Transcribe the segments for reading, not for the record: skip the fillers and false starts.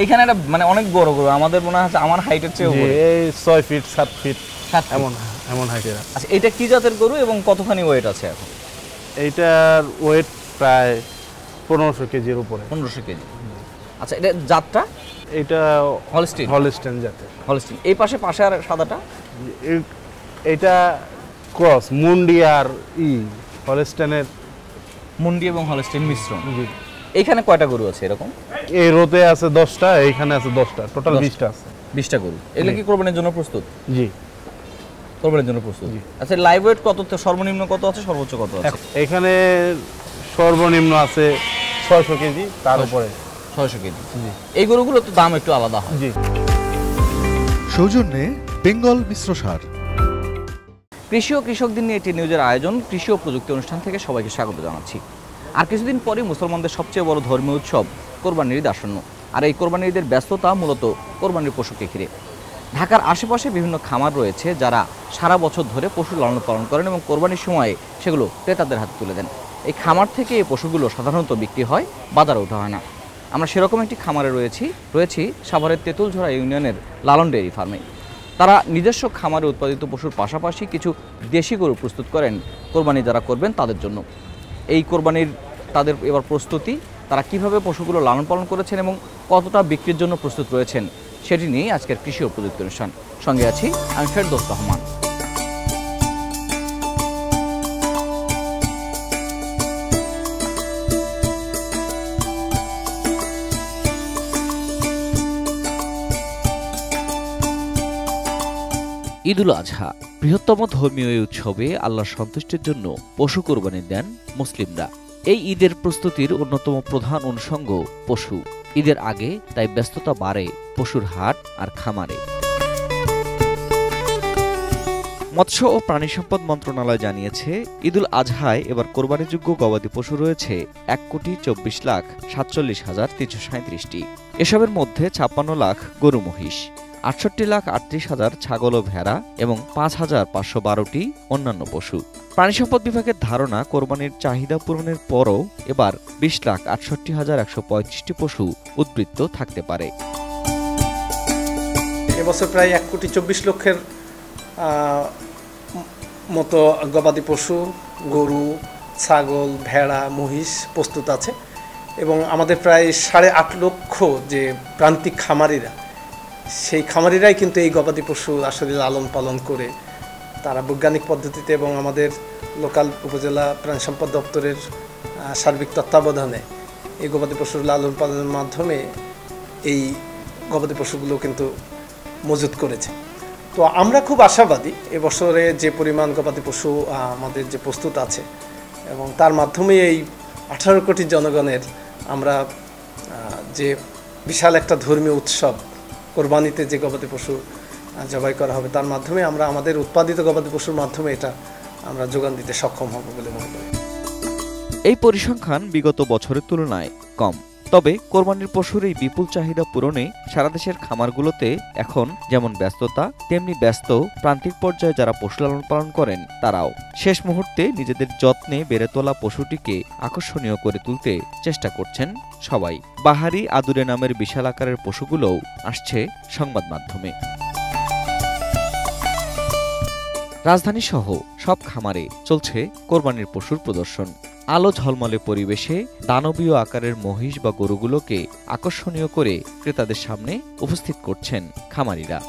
এখানে একটা মানে অনেক বড় গরু, আমাদের মনে হয় আমার হাইটের চেয়ে বড়, এই 6 ফিট 7 ফিট এমন এমন হাইটের। আচ্ছা এটা কি জাতের গরু এবং কতখানি ওয়েট আছে এখন? এইটার ওয়েট প্রায় 1500 কেজির উপরে। 1500 কেজি। আচ্ছা এটা জাতটা? এটা হলস্টিন। হলস্টিন জাতের। হলস্টিন। এই পাশে আর সাদাটা? এটা ক্রস মুন্ডি আর হলস্টিনের। মুন্ডি এবং হলস্টিন মিশ্রণ। জি। এইখানে কয়টা গরু আছে এরকম? এই রোতে আছে 10টা, এইখানে আছে 10টা, টোটাল 20টা আছে। 20টা গরু। এগুলো কি কোরবানির জন্য প্রস্তুত? জি, কোরবানির জন্য প্রস্তুত। আচ্ছা লাইভ ওয়েট কত, সর্বনিম্ন কত আছে, সর্বোচ্চ কত আছে? এখানে সর্বনিম্ন আছে 600 কেজি, তার উপরে 600 কেজি। জি। এই গরুগুলো তো দাম একটু আলাদা হয়। জি। সৌজন্যে বেঙ্গল মিশ্র সার। কৃষি ও কৃষকদের নিয়ে একটি নিউজের আয়োজন কৃষি ও প্রযুক্তি অনুষ্ঠান থেকে সবাইকে স্বাগত জানাচ্ছি। আর কিছুদিন পরেই মুসলমানদের সবচেয়ে বড় ধর্মীয় উৎসব কোরবানির ঈদ আসন্ন। আর এই কোরবানির ঈদের ব্যস্ততা মূলত কোরবানির পশুকে ঘিরে। ঢাকার আশেপাশে বিভিন্ন খামার রয়েছে যারা সারা বছর ধরে পশু লালন পালন করেন এবং কোরবানির সময়ে সেগুলো ক্রেতাদের হাতে তুলে দেন। এই খামার থেকে এই পশুগুলো সাধারণত বিক্রি হয়, বাজারে ওঠা হয় না। আমরা সেরকম একটি খামারে রয়েছি সাভারের তেঁতুলঝরা ইউনিয়নের লালন ডেয়ারি ফার্মে। তারা নিজস্ব খামারে উৎপাদিত পশুর পাশাপাশি কিছু দেশি গরু প্রস্তুত করেন কোরবানি যারা করবেন তাদের জন্য। এই কোরবানির তাদের এবার প্রস্তুতি, তারা কিভাবে পশুগুলো লালন পালন করেছেন এবং কতটা বিক্রির জন্য প্রস্তুত রয়েছেন সেটি নিয়ে আজকের কৃষি ও প্রযুক্তি অনুষ্ঠান। সঙ্গে আছি আমি ফেরদৌস রহমান। ঈদুল আজহা বৃহত্তম ধর্মীয় এই উৎসবে আল্লাহর সন্তুষ্টির জন্য পশু কোরবানি দেন মুসলিমরা। এই ঈদের প্রস্তুতির অন্যতম প্রধান অনুষঙ্গ পশু। ঈদের আগে তাই ব্যস্ততা বাড়ে পশুর হাট আর খামারে। মৎস্য ও প্রাণী সম্পদ মন্ত্রণালয় জানিয়েছে ঈদুল আজহায় এবার কোরবানিযোগ্য গবাদি পশু রয়েছে 1,24,47,337টি। এসবের মধ্যে 56 লাখ গরু মহিষ, 68,38,000 ছাগল ও ভেড়া এবং 5,512টি অন্যান্য পশু। প্রাণী সম্পদ বিভাগের ধারণা কোরবানির চাহিদা পূরণের পরও এবার 20,68,135টি পশু উদ্বৃত্ত থাকতে পারে। এবছর প্রায় 1,24,00,000 মতো গবাদি পশু, গরু, ছাগল, ভেড়া, মহিষ প্রস্তুত আছে এবং আমাদের প্রায় 8.5 লক্ষ যে প্রান্তিক খামারিরা, সেই খামারিরাই কিন্তু এই গবাদি পশু আসলে লালন পালন করে তারা বৈজ্ঞানিক পদ্ধতিতে এবং আমাদের লোকাল উপজেলা প্রাণী সম্পদ দপ্তরের সার্বিক তত্ত্বাবধানে এই গবাদি পশুর লালন পালনের মাধ্যমে এই গবাদি পশুগুলো কিন্তু মজুত করেছে। তো আমরা খুব আশাবাদী এবছরে যে পরিমাণ গবাদি পশু আমাদের যে প্রস্তুত আছে এবং তার মাধ্যমে এই 18 কোটি জনগণের আমরা যে বিশাল একটা ধর্মীয় উৎসব কোরবানিতে যে গবাদি পশু জবাই করা হবে তার মাধ্যমে আমরা আমাদের উৎপাদিত গবাদি পশুর মাধ্যমে এটা আমরা যোগান দিতে সক্ষম হব বলে মনে করি। এই পরিসংখ্যান বিগত বছরের তুলনায় কম, তবে কোরবানির পশুর এই বিপুল চাহিদা পূরণে সারা দেশের খামারগুলোতে এখন যেমন ব্যস্ততা তেমনি ব্যস্ত প্রান্তিক পর্যায়ে যারা পশু লালন পালন করেন তারাও। শেষ মুহূর্তে নিজেদের যত্নে বেড়ে তোলা পশুটিকে আকর্ষণীয় করে তুলতে চেষ্টা করছেন সবাই। বাহারি আদুরে নামের বিশাল আকারের পশুগুলোও আসছে সংবাদ মাধ্যমে। রাজধানী সহ সব খামারে চলছে কোরবানির পশুর প্রদর্শন। আলো ঝলমলে পরিবেশে দানবীয় আকারের মহিষ বা গরুগুলোকে আকর্ষণীয় করে ক্রেতাদের সামনে উপস্থিত করছেন খামারিরা।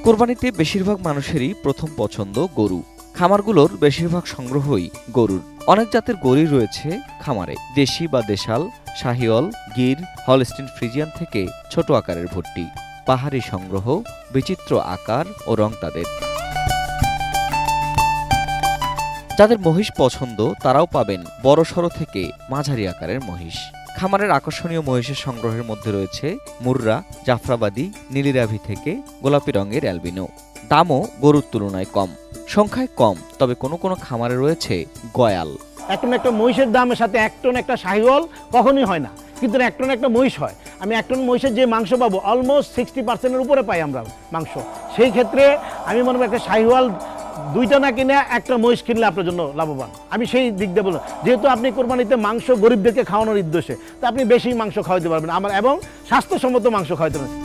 কোরবানিতে বেশিরভাগ মানুষেরই প্রথম পছন্দ গরু। খামারগুলোর বেশিরভাগ সংগ্রহই গরুর। অনেক জাতের গরু রয়েছে খামারে, দেশি বা দেশাল, শাহিওয়াল, গির, হলস্টিন ফ্রিজিয়ান থেকে ছোট আকারের ভর্তি। পাহাড়ি সংগ্রহ, বিচিত্র আকার ও রং তাদের। যাদের মহিষ পছন্দ তারাও পাবেন বড়সড় থেকে মাঝারি আকারের মহিষ। খামারের আকর্ষণীয় মহিষের সংগ্রহের মধ্যে রয়েছে মুর্রা, জাফরাবাদী, নীলিরাভি থেকে গোলাপি রঙের অ্যালবিনো। দামও গরুর তুলনায় কম, সংখ্যায় কম, তবে কোনো কোনো খামারে রয়েছে গয়াল। এক টন একটা মহিষের দামের সাথে 1 টন একটা শাহিওয়াল কখনোই হয় না, কিন্তু 1 টন একটা মহিষ হয়। আমি 1 টন মহিষের যে মাংস পাবো অলমোস্ট 60%-এর উপরে পাই আমরা মাংস। সেই ক্ষেত্রে আমি মনে করি একটা শাহিওয়াল দুইটা না কিনে একটা মহিষ কিনলে আপনার জন্য লাভবান। আমি সেই দিক দিয়ে বললাম, যেহেতু আপনি কোরবানিতে মাংস গরিবদেরকে খাওয়ানোর উদ্দেশ্যে, তা আপনি বেশি মাংস খাওয়াতে পারবেন আমার, এবং স্বাস্থ্যসম্মত মাংস খাওয়াতে পারবেন।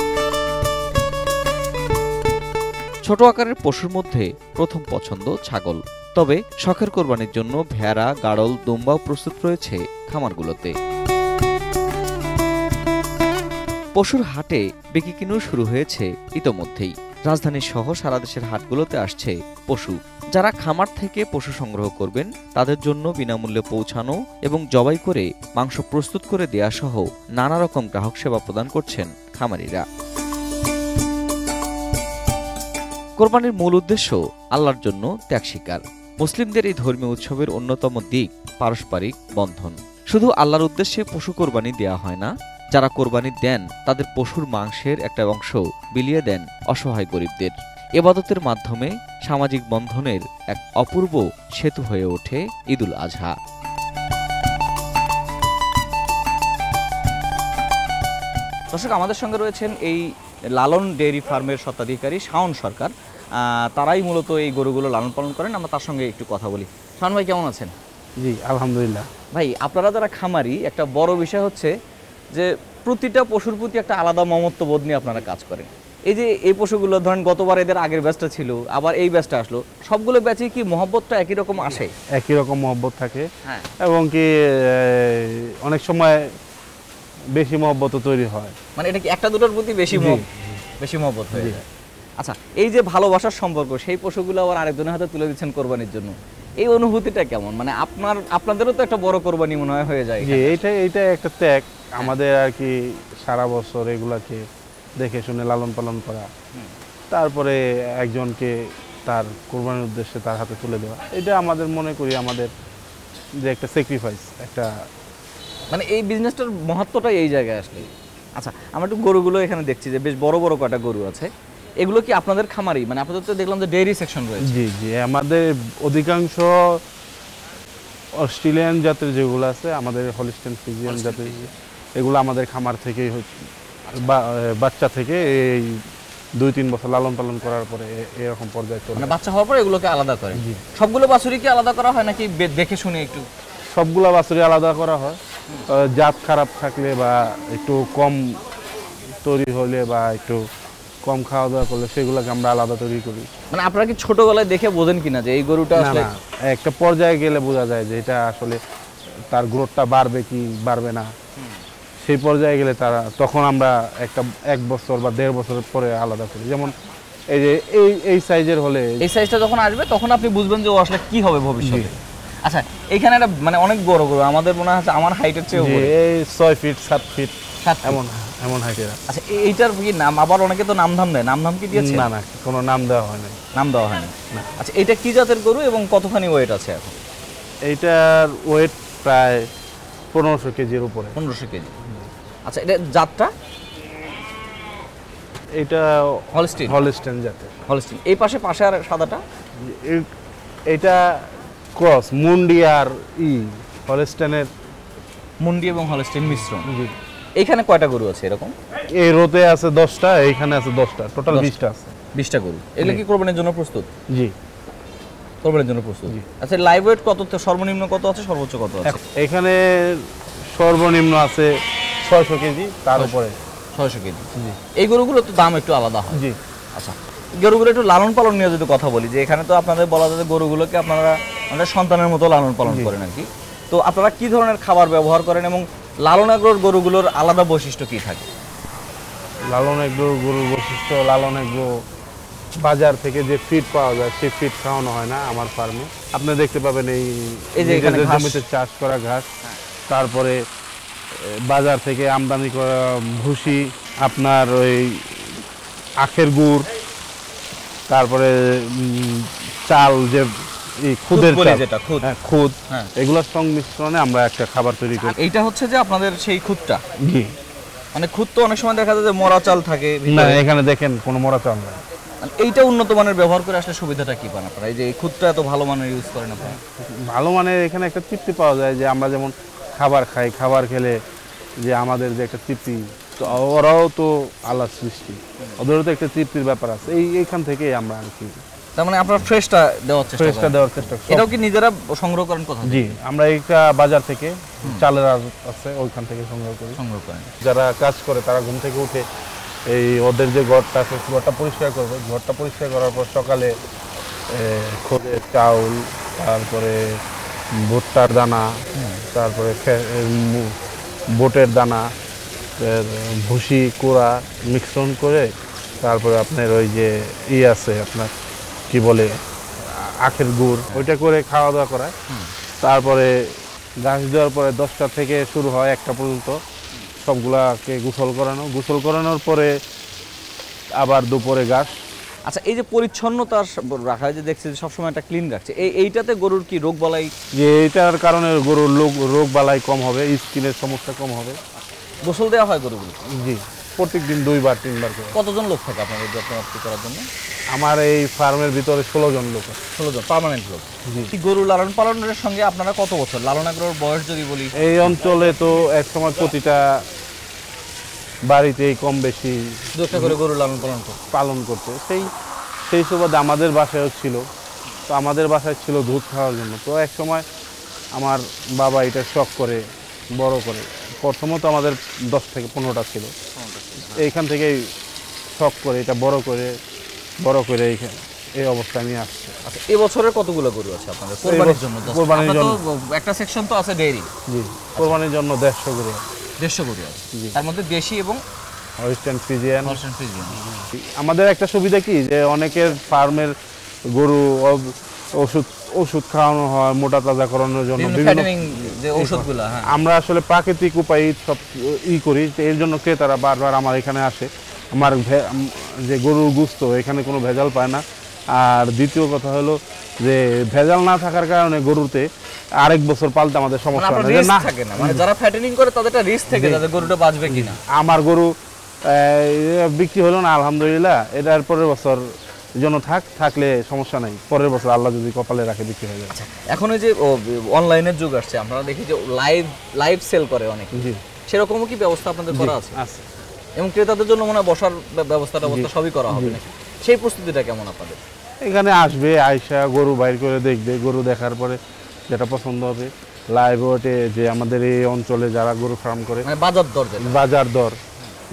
ছোট আকারের পশুর মধ্যে প্রথম পছন্দ ছাগল, তবে শখের কোরবানির জন্য ভেড়া, গাড়ল, দুম্বাও প্রস্তুত রয়েছে খামারগুলোতে। পশুর হাটে বিক্রি শুরু হয়েছে ইতোমধ্যেই। রাজধানী সহ সারা দেশের হাটগুলোতে আসছে পশু। যারা খামার থেকে পশু সংগ্রহ করবেন তাদের জন্য বিনামূল্যে পৌঁছানো এবং জবাই করে মাংস প্রস্তুত করে দেয়া সহ নানা রকম গ্রাহক সেবা প্রদান করছেন খামারিরা। কোরবানির মূল উদ্দেশ্য আল্লাহর জন্য ত্যাগ স্বীকার। মুসলিমদের এই ধর্মীয় উৎসবের অন্যতম দিক পারস্পরিক বন্ধন। শুধু আল্লাহর উদ্দেশ্যে পশু কোরবানি দেয়া হয় না, যারা কোরবানি দেন তাদের পশুর মাংসের একটা অংশ বিলিয়ে দেন অসহায় গরিবদের। ইবাদতের মাধ্যমে সামাজিক বন্ধনের এক অপূর্ব সেতু হয়ে ওঠে ঈদুল আজহা। দর্শক, আমাদের সঙ্গে রয়েছেন এই লালন ডেয়ারি ফার্মের স্বত্বাধিকারী শাওন সরকার। তারাই মূলত এই গরুগুলো লালন পালন করেন। আমরা তার সঙ্গে একটু কথা বলি। শাওন ভাই, কেমন আছেন? জি আলহামদুলিল্লাহ। ভাই, আপনারা যারা খামারি, একটা বড় বিষয় হচ্ছে যে প্রতিটা পশুর প্রতি একটা আলাদা মমত্ববোধ নিয়ে আপনারা কাজ করেন। এই যে এই পশুগুলো ধরেন গতবার এদের আগের ব্যাচটা ছিল, আবার এই ব্যাচটা আসলো, সবগুলো ব্যাচে কি মহব্বতটা একই রকম আসে? একই রকম মহব্বত থাকে, হ্যাঁ। এবং কি অনেক সময় বেশি মহব্বত তৈরি হয়। মানে এটা কি একটা দুটোর প্রতি বেশি মহব্বত হয়ে যায়? আচ্ছা, এই যে ভালোবাসার সম্পর্ক, সেই পশুগুলো আবার আরেকজনের হাতে তুলে দিচ্ছেন কোরবানির জন্য, এই অনুভূতিটা কেমন? মানে আপনাদেরও তো একটা বড় কোরবানি মনে হয় হয়ে যায়। জি, এইটা একটা ত্যাগ আমাদের আর কি, সারা বছর এগুলাকে দেখে শুনে লালন পালন করা, তারপরে একজনকে তার কোরবানির উদ্দেশ্যে তার হাতে তুলে দেওয়া, এটা আমাদের মনে করি আমাদের যে একটা স্যাক্রিফাইস, একটা মানে এই বিজনেসটার মহত্বটা এই জায়গায় আসলে। আচ্ছা, আমরা একটু গরুগুলো এখানে দেখছি যে বেশ বড় বড় কয়টা গরু আছে। এগুলো কি আপনাদের খামারি? মানে আপনাদের তো দেখলাম যে ডেইরি সেকশন রয়েছে। জি জি, আমাদের অধিকাংশ অস্ট্রেলিয়ান জাতের যেগুলো আছে, আমাদের হলিস্টিয়ান ফ্রিজিয়ান জাতের, এগুলো আমাদের খামার থেকেই বাচ্চা থেকে এই 2-3 বছর লালন পালন করার পরে এরকম পর্যায়ে চলে। মানে বাচ্চা হওয়ার পরে এগুলোকে আলাদা করে? সবগুলো বাছুরি কি আলাদা করা হয় নাকি দেখে শুনে একটু? সবগুলা বাছুরি আলাদা করা হয়। জাত খারাপ থাকলে বা একটু কম তৈরি হলে বা একটু কম খাওয়া দাওয়া করলে সেগুলোকে আমরা আলাদা তৈরি করি। মানে আপনারা কি ছোটবেলায় দেখে বোঝেন কিনা যে এই গরুটা আসলে? একটা পর্যায়ে গেলে বোঝা যায় যে এটা আসলে তার গ্রোথটা বাড়বে কি বাড়বে না। সেই পর্যায়ে গেলে তখন আমরা 1 বছর বা 1.5 বছর পরে আলাদা করি। যেমন এই যে এই সাইজের হলে, এই সাইজটা যখন আসবে তখন আপনি বুঝবেন যে ও আসলে কি হবে ভবিষ্যতে। আচ্ছা, এখানে একটা মানে অনেক বড় গরু, আমাদের মনে হয় আমার হাইটের চেয়ে বড়, এই 6 ফিট 7 ফিট এমন হাইটের। আচ্ছা, এইটার কি নাম? আবার অনেকে তো নাম দেয়, নাম কি দিয়েছে? না, কোনো নাম দেওয়া হয়নি। নাম দেওয়া হয়নি। আচ্ছা, এটা কি জাতের গরু এবং কতখানি ওয়েট আছে এখন? এইটার ওয়েট প্রায় 1500 কেজির উপরে। 1500 কেজি। আচ্ছা, এটা জাতটা? এটা হলিস্টিয়ান জাতের। হলিস্টিয়ান। এই পাশে আর সাদাটা? এটা ক্রস মুন্ডি আর হলিস্টিয়ানের। মুন্ডি এবং হলিস্টিয়ান মিশ্রণ। এইখানে কয়টা গরু আছে এরকম? এই রোতে আছে 10টা, এইখানে আছে 10টা, টোটাল 20টা আছে। 20টা গরু। এগুলো কি কোরবানির জন্য প্রস্তুত? জি, কোরবানির জন্য প্রস্তুত। আচ্ছা, লাইভ ওয়েট কত? সর্বনিম্ন কত আছে, সর্বোচ্চ কত আছে? এখানে সর্বনিম্ন আছে 600 কেজি, তার উপরে 600 কেজি। এই গরুগুলো তো দাম একটু আলাদা হয়। জি। আচ্ছা, গরুগুলো একটু লালন পালন নিয়ে যদি কথা বলি, যে এখানে তো আপনাদের বলা যায় যে গরুগুলোকে আপনারা আমাদের সন্তানের মতো লালন পালন করেন আর কি। তো আপনারা কি ধরনের খাবার ব্যবহার করেন এবং লালন এগ্রোর গরুগুলোর আলাদা বৈশিষ্ট্য কি থাকে? লালন এগ্রোর গরুর বৈশিষ্ট্য, লালন এগ্রো বাজার থেকে যে ফিড পাওয়া যায় সেই ফিড খাওয়ানো হয় না আমার ফার্মে। আপনি দেখতে পাবেন এই যে জমিতে চাষ করা ঘাস, তারপরে বাজার থেকে আমদানি করা ভুসি, আপনার ওই আখের গুড়, তারপরে চাল, যে খুদের খুদ, এগুলোর সংমিশ্রণে আমরা একটা খাবার তৈরি করি। এইটা হচ্ছে যে আপনাদের সেই খুদটা? জি। মানে খুদ তো অনেক সময় দেখা যায় যে মরা চাল থাকে। না, এখানে দেখেন কোনো মরা চাল নাই। এইটা উন্নত মানের ব্যবহার করে আসলে সুবিধাটা কি পান আপনারা? এই যে এই খুদটা এত ভালো মানের ইউজ করেন আপনারা? ভালো মানের এখানে একটা তৃপ্তি পাওয়া যায়, যে আমরা যেমন খাবার খাই, খাবার খেলে যে আমাদের যে একটা তৃপ্তি, তো ওরাও তো আল্লাহর সৃষ্টি, ওদেরও তো একটা তৃপ্তির ব্যাপার আছে। এইখান থেকেই আমরা আর কি তার মানে আপনারা ফ্রেশটা দেওয়ার চেষ্টা ফ্রেশটা করেন। দেওয়ার চেষ্টা করি। এটাও কি নিজেরা সংগ্রহ করেন কোথা থেকে? জি, আমরা এইটা বাজার থেকে চালের আড়ত আছে ওইখান থেকে সংগ্রহ করি। সংগ্রহ করেন। যারা কাজ করে তারা ঘুম থেকে উঠে এই ওদের যে ঘরটা আছে ঘরটা পরিষ্কার করবে, ঘরটা পরিষ্কার করার পর সকালে খোদের চাউল, তারপরে ভুট্টার দানা, তারপরে বোটের দানা, ভুসি কুড়া মিশ্রণ করে তারপরে আপনার ওই যে আছে আপনার কি বলে আখের গুড়, ওইটা করে খাওয়া দাওয়া করায়। তারপরে ঘাস দেওয়ার পরে 10টা থেকে শুরু হয় 1টা পর্যন্ত সবগুলাকে গোসল করানোর পরে আবার দুপুরে ঘাস। আচ্ছা, এই যে পরিচ্ছন্নতা রাখা হয় যে দেখছি যে সবসময় একটা ক্লিন রাখছে, এইটাতে গরুর কি রোগ বালাই? যে এইটার কারণে গরুর রোগ বালাই কম হবে, স্কিনের সমস্যা কম হবে। গোসল দেওয়া হয় গরুগুলো? জি, প্রত্যেকদিন 2বার 3বার করে। কতজন লোক থাকে আপনাদের যত্ন করার জন্য? আমার এই ফার্মের ভিতরে 16 জন লোক আছে। 16 জন পার্মানেন্ট লোক। জি। এই গরু লালন পালনের সঙ্গে আপনারা কত বছর লালন আগ্রহের বয়স যদি বলি? এই অঞ্চলে তো একসময় প্রতিটা বাড়িতেই কম বেশি 2টা করে গরু লালন পালন করতো। সেই সুবাদে আমাদের বাসায়ও ছিল। তো আমাদের বাসায় ছিল দুধ খাওয়ার জন্য। তো এক সময় আমার বাবা এটা শখ করে বড় করে, প্রথমত আমাদের 10 থেকে 15টা ছিল, এইখান থেকেই শখ করে এটা বড় করে এই অবস্থায় নিয়ে আসছে। আচ্ছা, এবছরের কতগুলো গরু আছে আপনাদের কোরবানির জন্য? কোরবানির জন্য একটা সেকশন তো আছে ডেইরি। জি, কোরবানির জন্য 150 গরু আছে। 150 গরু আছে, তার মধ্যে দেশি এবং হলস্টাইন ফ্রিজিয়ান। ফ্রিজিয়ান। আমাদের একটা সুবিধা কি যে অনেকের ফার্মের গরু ওষুধ খাওয়ানো হয় মোটা তাজা করানোর জন্য, যে ওষুধগুলো। হ্যাঁ, আমরা আসলে প্রাকৃতিক উপায়ে সব করি। এর জন্য ক্রেতারা বারবার আমার এখানে আসে। আমার যে গরুর গোশত এখানে কোনো ভেজাল পায় না। আর দ্বিতীয় কথা হলো যে ভেজাল না থাকার কারণে গরুতে আরেক বছর পালতে আমাদের সমস্যা থাকে না। মানে যারা ফ্যাটেনিং করে তাদেরটা রিস্ক থেকে যাদের গরুটা বাঁচবে কিনা। আমার গরু বিক্রি হলো না আলহামদুলিল্লাহ, এটার পরের বছর জন্য থাকলে সমস্যা নাই, পরের বছর আল্লাহ যদি কপালে রাখে বিক্রি হয়ে যাবে। এখন এই যে অনলাইনের যুগ আসছে, আমরা দেখি যে লাইভ সেল করে অনেক। জি, সেরকমও কি ব্যবস্থা আপনাদের করা আছে? আছে। এবং ক্রেতাদের জন্য মনে হয় বসার ব্যবস্থা সবই করা হবে নাকি? সেই প্রস্তুতিটা কেমন আপনাদের? এখানে আসবে, আয়সা গরু বাইর করে দেখবে, গরু দেখার পরে যেটা পছন্দ হবে লাইভ ওয়েটে যে আমাদের এই অঞ্চলে যারা গরু ফার্ম করে মানে বাজার দর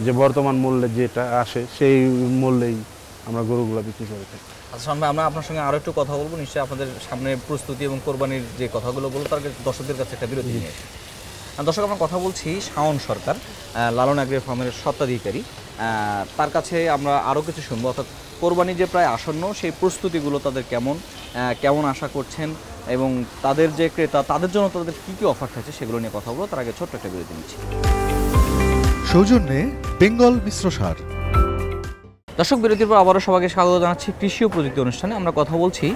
যে বর্তমান মূল্যে যেটা আসে সেই মূল্যেই আমরা গরুগুলো বিক্রি করে থাকি। আচ্ছা শাওন ভাই, আমরা আপনার সঙ্গে আরো একটু কথা বলবো। নিশ্চয়ই আপনাদের সামনে প্রস্তুতি এবং কোরবানির যে কথাগুলো বলবো তার দর্শকদের কাছে একটা বিরতি নিয়ে আসি। দর্শক, আমরা কথা বলছি শাওন সরকার, লালন এগ্রি ফার্মের স্বত্বাধিকারী। তার কাছে আমরা আরও কিছু শুনবো, অর্থাৎ কোরবানি যে প্রায় আসন্ন সেই প্রস্তুতিগুলো তাদের কেমন আশা করছেন এবং তাদের যে ক্রেতা তাদের জন্য তাদের কী কী অফার থাকছে সেগুলো নিয়ে কথা বলবো। তার আগে ছোট্ট একটা বিরতি নিচ্ছি। সৌজন্যে বেঙ্গল মিশ্র সার। দর্শক, বিরতির পর আবারও সবাইকে স্বাগত জানাচ্ছি কৃষি ও প্রযুক্তি অনুষ্ঠানে। আমরা কথা বলছি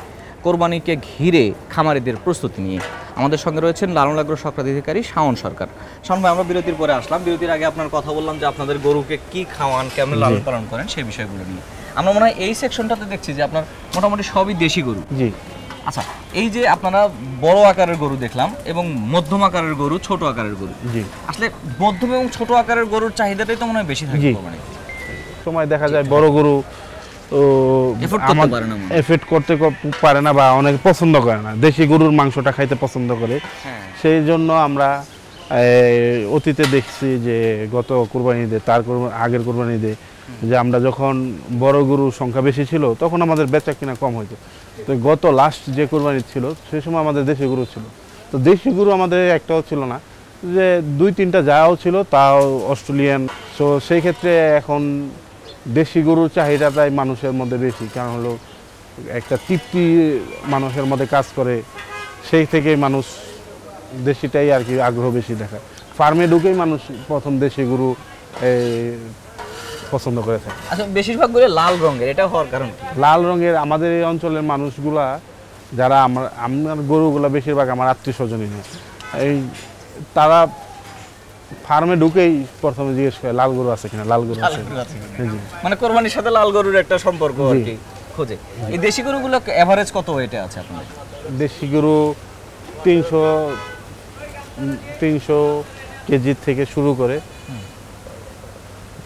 কোরবানিকে ঘিরে খামারিদের প্রস্তুতি নিয়ে। আমাদের সঙ্গে রয়েছেন লালন আগ্রহ স্বত্বাধিকারী শাওন সরকার। শাওন ভাই, আমরা বিরতির পরে আসলাম। বিরতির আগে আপনার কথা বললাম যে আপনাদের গরুকে কি খাওয়ান, কেমন লালন পালন করেন সেই বিষয়গুলো নিয়ে। আমরা মনে হয় এই সেকশনটাতে দেখছি যে আপনার মোটামুটি সবই দেশি গরু। জি। আচ্ছা, এই যে আপনারা বড় আকারের গরু দেখলাম এবং মধ্যম আকারের গরু, ছোট আকারের গরু, জি, আসলে মধ্যম এবং ছোট আকারের গরুর চাহিদাটাই তো মনে হয় বেশি থাকে কোরবানি। সময় দেখা যায় বড় গরু এফেক্ট করতে পারে না বা অনেকে পছন্দ করে না, দেশি গরুর মাংসটা খাইতে পছন্দ করে। সেই জন্য আমরা অতীতে দেখছি যে গত কোরবানি ঈদে, তার আগের কোরবানি ঈদে, যে আমরা যখন বড় গরুর সংখ্যা বেশি ছিল তখন আমাদের বেচা কিনা কম হইতো। তো গত লাস্ট যে কোরবানি ছিল সেই সময় আমাদের দেশি গরু ছিল। তো দেশি গরু আমাদের একটাও ছিল না, যে 2-3টা যাও ছিল, তাও অস্ট্রেলিয়ান। তো সেই ক্ষেত্রে এখন দেশি গরুর চাহিদাটাই মানুষের মধ্যে বেশি, কারণ হলো একটা তৃপ্তি মানুষের মধ্যে কাজ করে, সেই থেকে মানুষ দেশিটাই আর কি আগ্রহ বেশি দেখায়। ফার্মে ঢুকেই মানুষ প্রথম দেশি গরু পছন্দ করে থাকে। আচ্ছা, বেশিরভাগ গরু লাল রঙের, এটা হওয়ার কারণ কি? লাল রঙের আমাদের এই অঞ্চলের মানুষগুলা যারা আমার গরুগুলা বেশিরভাগ আমার আত্মীয় স্বজনই নেই, এই তারা ফার্মে ঢুকেই প্রথমে জিজ্ঞেস করে লাল গরু আছে কিনা, লাল গরু আছে। মানে কোরবানির সাথে লাল গরুর একটা সম্পর্ক আর কি খোঁজে। এই দেশি গরুগুলো এভারেজ কত ওয়েটে আছে আপনাদের? দেশি গরু 300 কেজি থেকে শুরু করে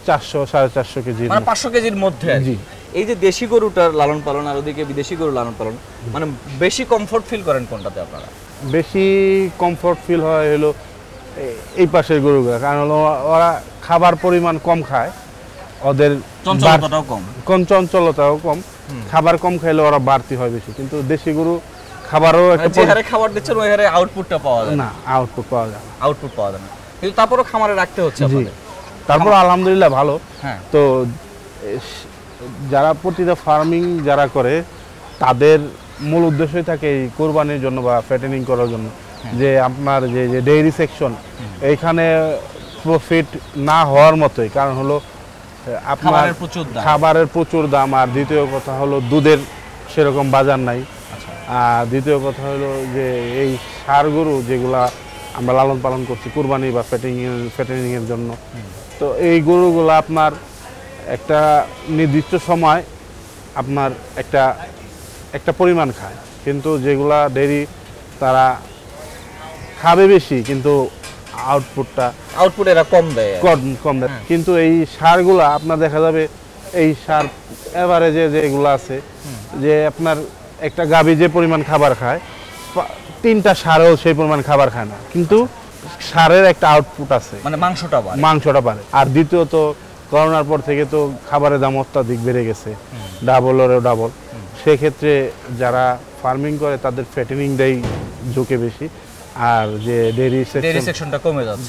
400-450 কেজি, মানে 500 কেজির মধ্যে। জি, এই যে দেশি গরুটার লালন পালন আর ওদিকে বিদেশি গরু লালন পালন, মানে বেশি কমফোর্ট ফিল করেন কোনটাতে আপনারা? বেশি কমফোর্ট ফিল হয় হলো এই পাশের গরুগুলো, কারণ হলো ওরা খাবার পরিমাণ কম খায়, ওদের চঞ্চলতাটাও কম, চঞ্চলতাও কম, খাবার কম খাইলে ওরা বাড়তি হয় বেশি। কিন্তু দেশি গরু খাবারও একটা যে হারে খাবার দিচ্ছেন ওই হারে আউটপুটটা পাওয়া যায় না, আউটপুট পাওয়া যায় না, আউটপুট পাওয়া যায় না, কিন্তু তারপরও খামারে রাখতে হচ্ছে আপনাদের। তারপর আলহামদুলিল্লাহ ভালো। হ্যাঁ, তো যারা প্রতিটা ফার্মিং যারা করে তাদের মূল উদ্দেশ্যই থাকে এই কোরবানির জন্য বা ফ্যাটেনিং করার জন্য, যে আপনার যে ডেইরি সেকশন এইখানে প্রফিট না হওয়ার মতোই, কারণ হলো আপনার খাবারের প্রচুর দাম, আর দ্বিতীয় কথা হলো দুধের সেরকম বাজার নাই, আর দ্বিতীয় কথা হলো যে এই ষাঁড় গরু যেগুলা আমরা লালন পালন করছি কুরবানি বা ফ্যাটেনিং এর জন্য, তো এই গরুগুলো আপনার একটা নির্দিষ্ট সময় আপনার একটা পরিমাণ খায়, কিন্তু যেগুলা ডেইরি তারা খাবে বেশি কিন্তু আউটপুট এরা কম দেয়, কম দেয়। কিন্তু এই সারগুলা আপনার দেখা যাবে এই সার এভারেজে যেগুলো আছে, যে আপনার একটা গাভী যে পরিমাণ খাবার খায় 3টা সারেও সেই পরিমাণ খাবার খায় না, কিন্তু সারের একটা আউটপুট আছে, মানে মাংসটা বাড়ে। আর দ্বিতীয়ত করোনার পর থেকে তো খাবারের দাম অত্যাধিক বেড়ে গেছে, ডাবলেরও ডাবল। সেক্ষেত্রে যারা ফার্মিং করে তাদের ফ্যাটেনিং দেয় ঝুঁকে বেশি, আর যে ডেইরি সেকশনটা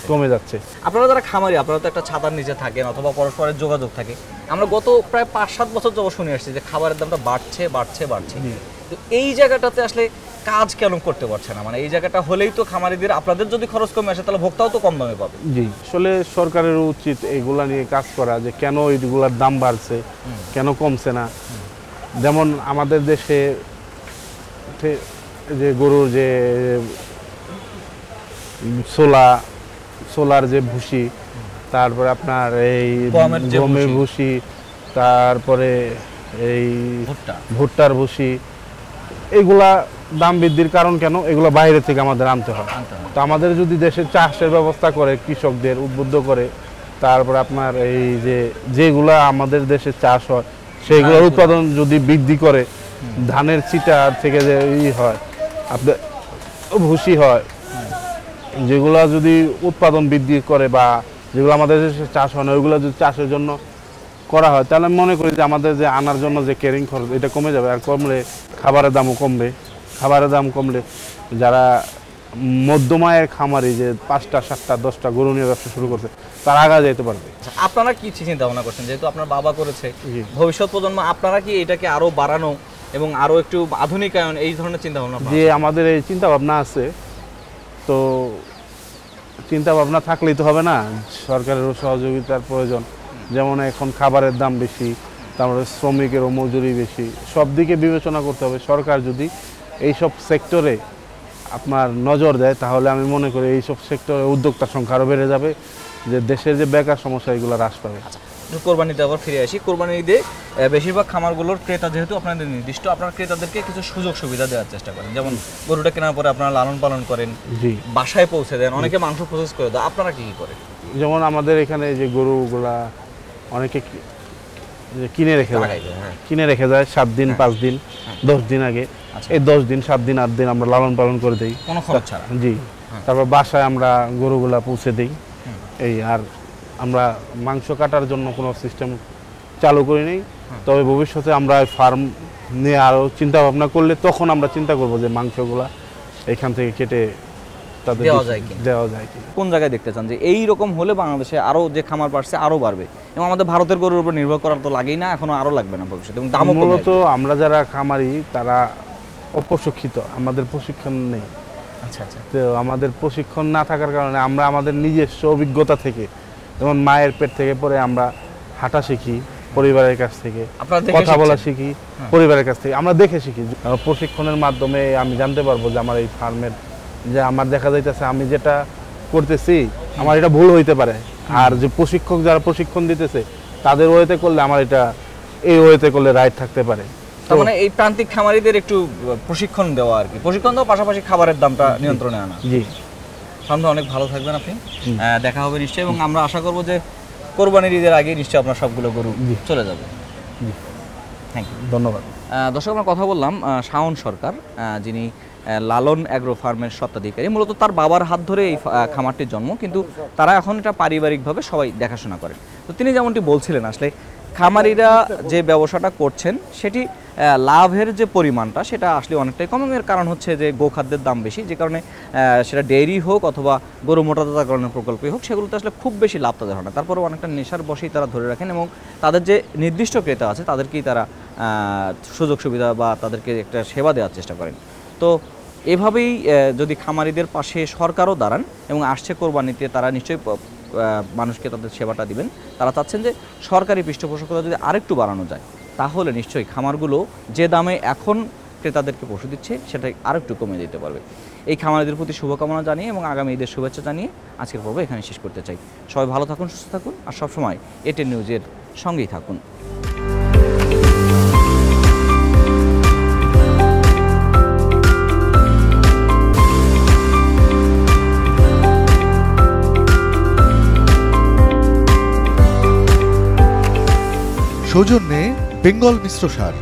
কমে যাচ্ছে। আপনারা যারা খামারি, আপনারা তো একটা ছাতার নিচে থাকেন অথবা পরস্পরের যোগাযোগ থাকে। আমরা গত প্রায় 5-7 বছর যাবত শুনে আসছি যে খাবারের দামটা বাড়ছে। তো এই জায়গাটাতে আসলে কাজ কেন করতে পারছে না? মানে এই জায়গাটা হলেই তো খামারিদের, আপনাদের যদি খরচ কমে আসে তাহলে ভোক্তাও তো কম দামে পাবে। জি, আসলে সরকারের উচিত এইগুলা নিয়ে কাজ করা, যে কেন এইগুলার দাম বাড়ছে, কেন কমছে না। যেমন আমাদের দেশে যে গরুর যে সোলার যে ভুসি, তারপরে আপনার এই গমের ভুসি, তারপরে এই ভুট্টার ভুসি, এগুলা দাম বৃদ্ধির কারণ কেন? এগুলো বাইরে থেকে আমাদের আনতে হয়। তো আমাদের যদি দেশে চাষের ব্যবস্থা করে, কৃষকদের উদ্বুদ্ধ করে, তারপরে আপনার এই যেগুলা আমাদের দেশে চাষ হয় সেইগুলোর উৎপাদন যদি বৃদ্ধি করে, ধানের চিটা থেকে যে হয় আপনার ভুসি হয়, যেগুলা যদি উৎপাদন বৃদ্ধি করে বা যেগুলো আমাদের দেশে চাষ হয় না ওইগুলো যদি চাষের জন্য করা হয়, তাহলে মনে করি যে আমাদের যে আনার জন্য যে ক্যারিং খরচ এটা কমে যাবে। আর কমলে খাবারের দামও কমবে। খাবারের দাম কমলে যারা মধ্যমায়ের খামারি, যে 5টা 7টা 10টা গরু নিয়ে ব্যবসা শুরু করছে, তারা আগে যেতে পারবে। আপনারা কি চিন্তা ভাবনা করছেন, যেহেতু আপনার বাবা করেছে, ভবিষ্যৎ প্রজন্ম আপনারা কি এটাকে আরো বাড়ানো এবং আরো একটু আধুনিকায়ন, এই ধরনের চিন্তা ভাবনা? যে আমাদের এই চিন্তা ভাবনা আছে, তো চিন্তা ভাবনা থাকলেই তো হবে না, সরকারেরও সহযোগিতার প্রয়োজন। যেমন এখন খাবারের দাম বেশি, তারপরে শ্রমিকেরও মজুরি বেশি, সব দিকে বিবেচনা করতে হবে। সরকার যদি এইসব সেক্টরে আপনার নজর দেয়, তাহলে আমি মনে করি এইসব সেক্টরে উদ্যোক্তার সংখ্যা আরও বেড়ে যাবে, যে দেশের যে বেকার সমস্যা এগুলো হ্রাস পাবে। কোরবানিতে আবার ফিরে আসি। কোরবানি ঈদে বেশিরভাগ খামারগুলোর ক্রেতা যেহেতু আপনাদের নির্দিষ্ট, আপনার ক্রেতাদেরকে কিছু সুযোগ সুবিধা দেওয়ার চেষ্টা করেন। যেমন গরুটা কেনার পরে আপনারা লালন পালন করেন, বাসায় পৌঁছে দেন, অনেকে মাংস প্রসেস করে দেয়, আপনারা কি করেন? যেমন আমাদের এখানে যে গরুগুলা অনেকে কিনে রেখে যায় 7 দিন 5 দিন 10 দিন আগে, এই 10 দিন 7 দিন 8 দিন আমরা লালন পালন করে দিই কোনো খরচ ছাড়া। জি, তারপর বাসায় আমরা গরুগুলা পৌঁছে দিই। এই আর আমরা মাংস কাটার জন্য কোনো সিস্টেম চালু করি নেই। তবে ভবিষ্যতে আমরা ফার্ম নিয়ে আরও চিন্তা ভাবনা করলে তখন আমরা চিন্তা করব যে মাংসগুলা এখান থেকে কেটে তাদের দেওয়া যায় কি। কোন জায়গায় দেখতে চান যে এই রকম হলে বাংলাদেশে আরো যে খামার বাড়ছে আরো বাড়বে, এবং আমাদের ভারতের গরুর উপর নির্ভর করা তো লাগেই না, এখনো আরো লাগবে না ভবিষ্যতে, এবং দামও কমে মূলত আমরা যারা খামারি তারা অপ্রশিক্ষিত, আমাদের প্রশিক্ষণ নেই। আচ্ছা আচ্ছা। তো আমাদের প্রশিক্ষণ না থাকার কারণে আমরা আমাদের নিজস্ব অভিজ্ঞতা থেকে, যেমন মায়ের পেট থেকে পরে আমরা হাঁটা শিখি পরিবারের কাছ থেকে, কথা বলা শিখি পরিবারের কাছ থেকে, আমরা দেখে শিখি। প্রশিক্ষণের মাধ্যমে আমি জানতে পারবো যে আমার এই ফার্মের যে আমার দেখা যাইতেছে আমি যেটা করতেছি আমার এটা ভুল হইতে পারে, আর যে প্রশিক্ষক যারা প্রশিক্ষণ দিতেছে তাদের ওয়েতে করলে আমার এটা এই ওয়েতে করলে রাইট থাকতে পারে। তার মানে এই প্রান্তিক খামারিদের একটু প্রশিক্ষণ দেওয়া আর কি, প্রশিক্ষণ দেওয়ার পাশাপাশি খাবারের দামটা নিয়ন্ত্রণে আনা। জি, সামনে অনেক ভালো থাকবেন আপনি, দেখা হবে নিশ্চয়ই, এবং আমরা আশা করবো যে কোরবানির ঈদের আগে নিশ্চয়ই আপনার সবগুলো গরু চলে যাবে। Thank you. ধন্যবাদ। দর্শক, আমরা কথা বললাম শাওন সরকার, যিনি লালন অ্যাগ্রো ফার্মের স্বত্বাধিকারী। মূলত তার বাবার হাত ধরে এই খামারটির জন্ম, কিন্তু তারা এখন এটা পারিবারিকভাবে সবাই দেখাশোনা করেন। তো তিনি যেমনটি বলছিলেন, আসলে খামারিরা যে ব্যবসাটা করছেন সেটি লাভের যে পরিমাণটা সেটা আসলে অনেকটাই কম। এর কারণ হচ্ছে যে গোখাদ্যের দাম বেশি, যে কারণে সেটা ডেইরি হোক অথবা গরু মোটাতাজাকরণের প্রকল্পই হোক, সেগুলোতে আসলে খুব বেশি লাভ তাদের হয় না। তারপরেও অনেকটা নেশার বশেই তারা ধরে রাখেন এবং তাদের যে নির্দিষ্ট ক্রেতা আছে তাদেরকেই তারা সুযোগ সুবিধা বা তাদেরকে একটা সেবা দেওয়ার চেষ্টা করেন। তো এভাবেই যদি খামারিদের পাশে সরকারও দাঁড়ান এবং আসছে কোরবানিতে তারা নিশ্চয়ই মানুষকে তাদের সেবাটা দিবেন। তারা চাচ্ছেন যে সরকারি পৃষ্ঠপোষকতা যদি আরেকটু বাড়ানো যায় তাহলে নিশ্চয়ই খামারগুলো যে দামে এখন ক্রেতাদেরকে পশু দিচ্ছে সেটা আরেকটু কমে দিতে পারবে। এই খামারিদের প্রতি শুভকামনা জানিয়ে এবং আগামী ঈদের শুভেচ্ছা জানিয়ে আজকের পর্ব এখানে শেষ করতে চাই। সবাই ভালো থাকুন, সুস্থ থাকুন আর সবসময় এটেন নিউজের সঙ্গেই থাকুন। সৌজন্যে বেঙ্গল মিশ্র সার।